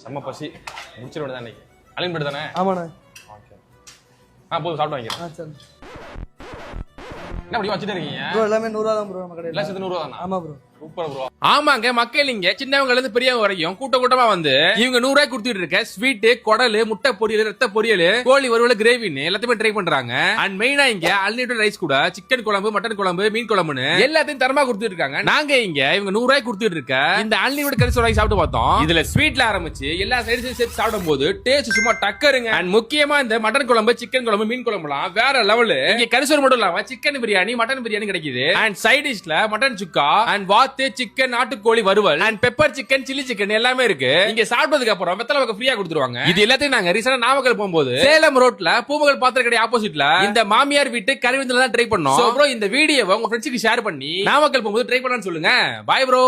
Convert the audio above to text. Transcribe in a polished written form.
செம்ம பசி முடிச்சிட வேண்டியதான் இன்னைக்கு. அலின் பெட் தானே? ஆமாண்ணே. ஓகே. போதும் சாப்பிட்டு வாங்கிக்கிறேன். சரி. என்ன அப்படி வச்சுட்டு இருக்கீங்க ப்ரோ எல்லாமே 100 தான் ப்ரோ நம்ம கடையில. எல்லாம் சேர்த்து 100 தானா? ஆமா ப்ரோ. Super bro. ஆமாங்க மக்கள் இங்க சின்னவங்கல இருந்து பெரியவங்க வரைக்கும் கூட்டமா வந்து இவங்க 100 ரூபாய் கொடுத்துட்டு இருக்க ஸ்வீட், குடல், முட்டை பொரியல், ரத்த பொரியல், கோழி வறுவல், கிரேவின்னு எல்லாத்தையுமே ட்ரை பண்றாங்க. அண்ட் மெயினா இங்க அன்லிமிட்டட் ரைஸ் கூட சிக்கன் குழம்பு, மட்டன் குழம்பு, மீன் குழம்புன்னு எல்லாத்தையும் தரமா கொடுத்துட்டு இருக்காங்க. நாங்க இங்க இவங்க 100 ரூபாய் கொடுத்துட்டு இருக்க இந்த அன்லிமிட்டட் கறி சோறு சாப்பிட்டு பார்த்தோம். இதுல ஸ்வீட்ல ஆரம்பிச்சு எல்லா சைடுஸையும் சேர்த்து சாப்பிடும் போது டேஸ்ட் சும்மா டக்கருங்க. அண்ட் முக்கியமா இந்த மட்டன் குழம்பு, சிக்கன் குழம்பு, மீன் குழம்புலாம் வேற லெவல். இங்க கறி சோறு மட்டும் இல்லாம சிக்கன் பிரியாணி, மட்டன் பிரியாணி கிடைக்குது. அண்ட் சைட் டிஷ்ல மட்டன் சுக்கா அண்ட் வாத்து, சிக்கன், நாட்டுக்கோழி வறுவல் and pepper chicken, chilli chicken எல்லாமே இருக்கு. இங்க சாப்பிட்டதுக்கு அப்புறம் வெத்தலை பாக்கு ஃப்ரீயா கொடுத்துருவாங்க. இது எல்லாத்தையும் நாங்க ரீசனா நாமக்கல் போகும்போது சேலம் ரோட்ல பூமகள் பாத்திர கடை ஆப்போசிட்ல இந்த மாமியார் வீட்டு கறி விருந்துல தான் ட்ரை பண்ணோம். சோ ப்ரோ இந்த வீடியோவை உங்க ஃப்ரெண்ட்ஸ்க்கு ஷேர் பண்ணி நாமக்கல் போகும்போது ட்ரை பண்ணலாம்னு சொல்லுங்க. Bye bro.